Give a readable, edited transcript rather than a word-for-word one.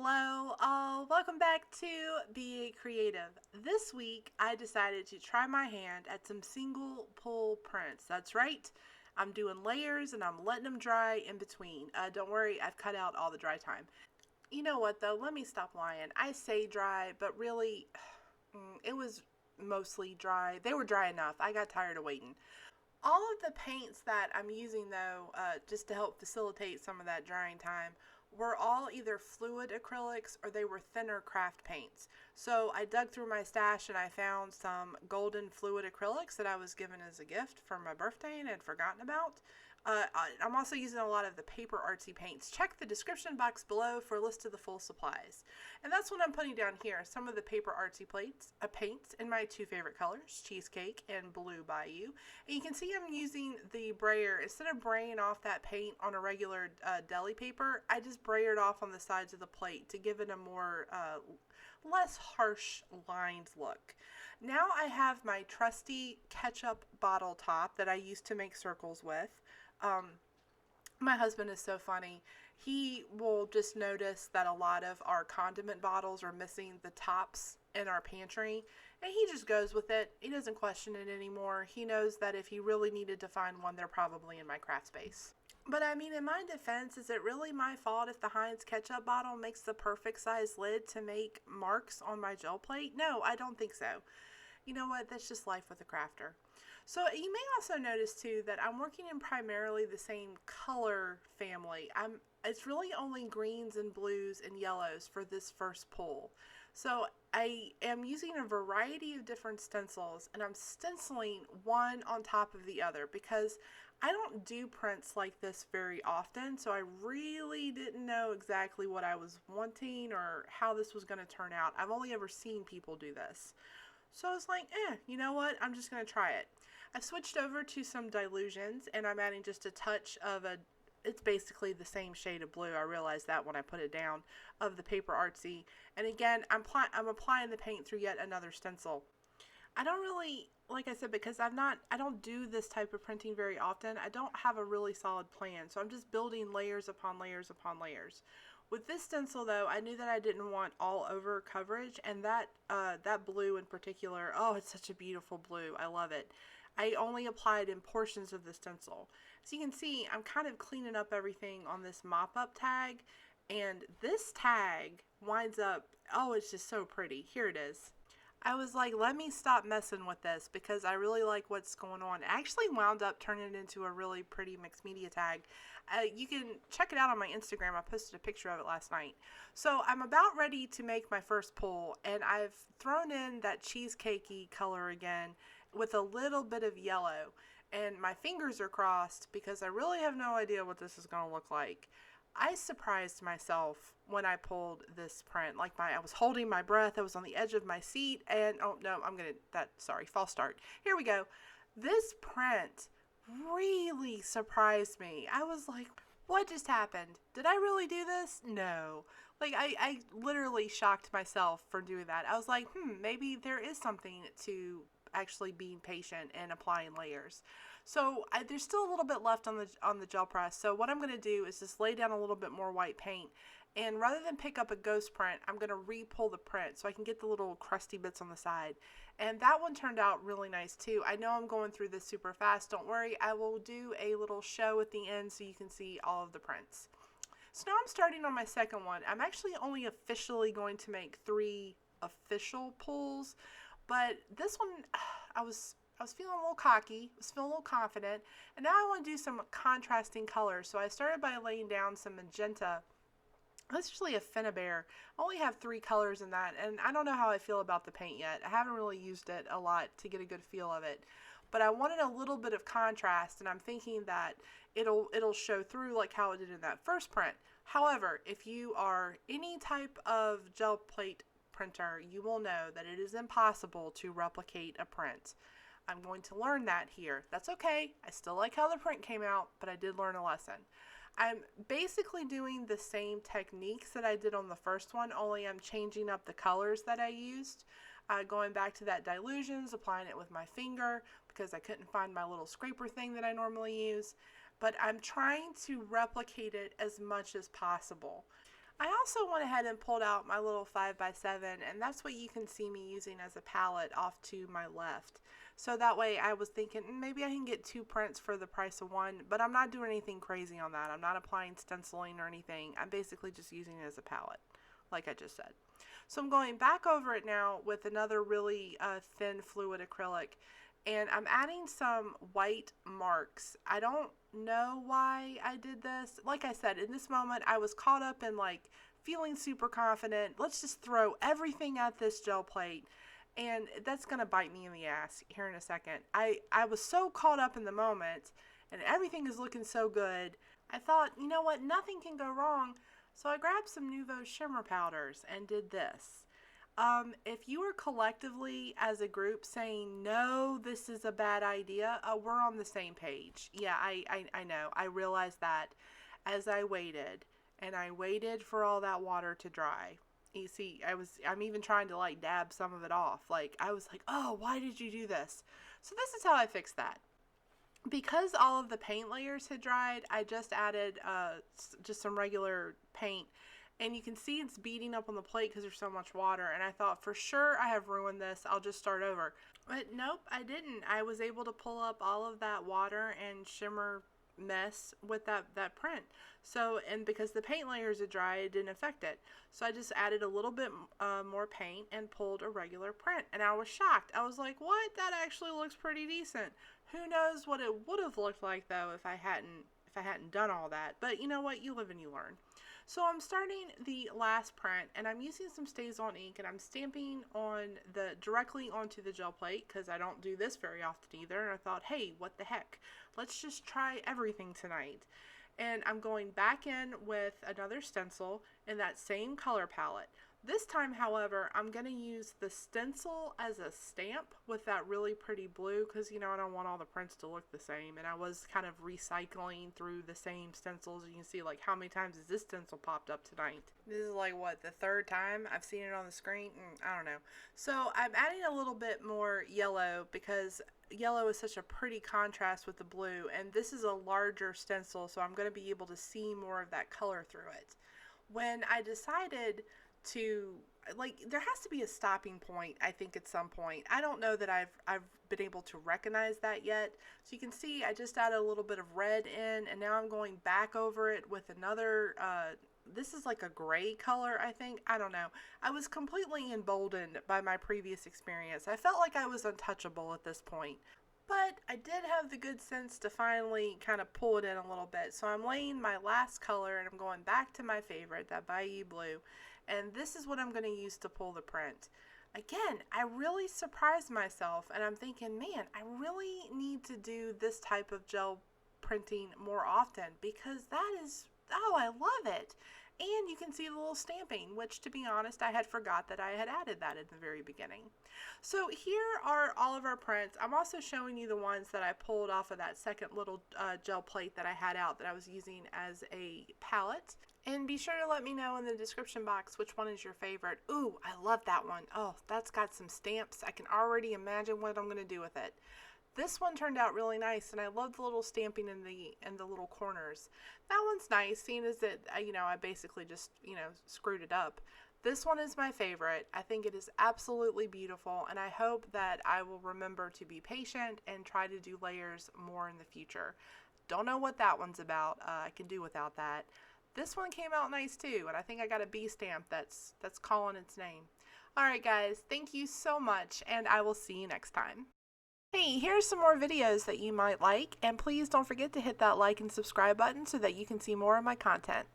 Hello, all. Welcome back to Be a Creative. This week, I decided to try my hand at some single pull prints. That's right. I'm doing layers and I'm letting them dry in between. Don't worry, I've cut out all the dry time. You know what, though? Let me stop lying. I say dry, but really, it was mostly dry. They were dry enough. I got tired of waiting. All of the paints that I'm using, though, just to help facilitate some of that drying time, were all either fluid acrylics or they were thinner craft paints. So I dug through my stash and I found some golden fluid acrylics that I was given as a gift for my birthday and had forgotten about. I'm also using a lot of the paper artsy paints. Check the description box below for a list of the full supplies. And that's what I'm putting down here, some of the paper artsy paints in my two favorite colors, Cheesecake and Blue Bayou. And you can see I'm using the brayer. Instead of braying off that paint on a regular deli paper, I just brayer it off on the sides of the plate to give it a more less harsh lined look. Now I have my trusty ketchup bottle top that I used to make circles with. My husband is so funny. He will just notice that a lot of our condiment bottles are missing the tops in our pantry, and he just goes with it. He doesn't question it anymore. He knows that if he really needed to find one, they're probably in my craft space. But I mean, in my defense, is it really my fault if the Heinz ketchup bottle makes the perfect size lid to make marks on my gel plate? No, I don't think so. You know what? That's just life with a crafter. So you may also notice too that I'm working in primarily the same color family. It's really only greens and blues and yellows for this first pull. So I am using a variety of different stencils and I'm stenciling one on top of the other because I don't do prints like this very often, so I really didn't know exactly what I was wanting or how this was going to turn out. I've only ever seen people do this. So I was like, you know what? I'm just going to try it. I switched over to some dilutions and I'm adding just a touch of it's basically the same shade of blue. I realized that when I put it down, of the Paper Artsy. And again, I'm applying the paint through yet another stencil. I don't really, like I said, because I don't do this type of printing very often, I don't have a really solid plan. So I'm just building layers upon layers upon layers. With this stencil though, I knew that I didn't want all over coverage, and that blue in particular, oh, it's such a beautiful blue. I love it. I only applied in portions of the stencil. So you can see I'm kind of cleaning up everything on this mop-up tag, and this tag winds up, oh, it's just so pretty. Here it is. I was like, let me stop messing with this because I really like what's going on. I actually wound up turning it into a really pretty mixed media tag. You can check it out on my Instagram. I posted a picture of it last night. So I'm about ready to make my first pull, and I've thrown in that cheesecakey color again with a little bit of yellow. And my fingers are crossed because I really have no idea what this is going to look like. I surprised myself when I pulled this print. I was holding my breath. I was on the edge of my seat and, oh no, false start. Here we go. This print really surprised me. I was like, what just happened? Did I really do this? No. I literally shocked myself for doing that. I was like, maybe there is something to actually being patient and applying layers. So there's still a little bit left on the gel press. So what I'm going to do is just lay down a little bit more white paint, and rather than pick up a ghost print, I'm going to re-pull the print so I can get the little crusty bits on the side. And that one turned out really nice too. I know I'm going through this super fast. Don't worry, I will do a little show at the end so you can see all of the prints. So now I'm starting on my second one. I'm actually only officially going to make 3 official pulls. But this one, I was feeling a little cocky, I was feeling a little confident, and now I want to do some contrasting colors. So I started by laying down some magenta. That's actually a Finnabair. I only have 3 colors in that, and I don't know how I feel about the paint yet. I haven't really used it a lot to get a good feel of it. But I wanted a little bit of contrast, and I'm thinking that it'll show through like how it did in that first print. However, if you are any type of gel plate printer, you will know that it is impossible to replicate a print. I'm going to learn that here. That's okay. I still like how the print came out, but I did learn a lesson. I'm basically doing the same techniques that I did on the first one, only I'm changing up the colors that I used. Going back to that dilutions, applying it with my finger because I couldn't find my little scraper thing that I normally use. But I'm trying to replicate it as much as possible. I also went ahead and pulled out my little 5x7, and that's what you can see me using as a palette off to my left. So that way I was thinking maybe I can get 2 prints for the price of 1, but I'm not doing anything crazy on that. I'm not applying stenciling or anything. I'm basically just using it as a palette, like I just said. So I'm going back over it now with another really thin fluid acrylic, and I'm adding some white marks. I don't know why I did this. Like I said, in this moment I was caught up in like feeling super confident. Let's just throw everything at this gel plate, and that's gonna bite me in the ass here in a second. I was so caught up in the moment and everything is looking so good. I thought, you know what, nothing can go wrong. So I grabbed some Nuvo shimmer powders and did this. If you are collectively as a group saying, no, this is a bad idea, we're on the same page. Yeah, I know. I realized that as I waited, and I waited for all that water to dry. You see, I'm even trying to like dab some of it off. Like, I was like, oh, why did you do this? So this is how I fixed that. Because all of the paint layers had dried, I just added just some regular paint, and you can see it's beating up on the plate because there's so much water, and I thought for sure I have ruined this, I'll just start over. But nope, I didn't. I was able to pull up all of that water and shimmer mess with that print. So, and because the paint layers had dried, it didn't affect it. So I just added a little bit more paint and pulled a regular print, and I was shocked. I was like, what? That actually looks pretty decent. Who knows what it would have looked like though if I hadn't done all that. But you know what? You live and you learn. So I'm starting the last print, and I'm using some StazOn ink, and I'm stamping directly onto the gel plate because I don't do this very often either. And I thought, hey, what the heck? Let's just try everything tonight. And I'm going back in with another stencil in that same color palette. This time, however, I'm going to use the stencil as a stamp with that really pretty blue because, you know, I don't want all the prints to look the same. And I was kind of recycling through the same stencils. You can see, like, how many times has this stencil popped up tonight? This is, like, what, the 3rd time I've seen it on the screen? I don't know. So I'm adding a little bit more yellow because yellow is such a pretty contrast with the blue. And this is a larger stencil, so I'm going to be able to see more of that color through it. When I decided to, like, there has to be a stopping point, I think, at some point. I don't know that I've been able to recognize that yet. So you can see I just added a little bit of red in, and now I'm going back over it with another, this is like a gray color, I think. I don't know. I was completely emboldened by my previous experience. I felt like I was untouchable at this point. But I did have the good sense to finally kind of pull it in a little bit. So I'm laying my last color, and I'm going back to my favorite, that Bayou blue. And this is what I'm going to use to pull the print. Again, I really surprised myself, and I'm thinking, man, I really need to do this type of gel printing more often because that is, oh, I love it. And you can see the little stamping, which, to be honest, I had forgot that I had added that in the very beginning. So here are all of our prints. I'm also showing you the ones that I pulled off of that second little gel plate that I had out that I was using as a palette. And be sure to let me know in the description box which one is your favorite. Ooh, I love that one. Oh, that's got some stamps. I can already imagine what I'm going to do with it. This one turned out really nice, and I love the little stamping in the little corners. That one's nice, seeing as that, you know, I basically just, you know, screwed it up. This one is my favorite. I think it is absolutely beautiful, and I hope that I will remember to be patient and try to do layers more in the future. Don't know what that one's about. I can do without that. This one came out nice too, and I think I got a B stamp that's calling its name. Alright guys, thank you so much, and I will see you next time. Hey, here's some more videos that you might like, and please don't forget to hit that like and subscribe button so that you can see more of my content.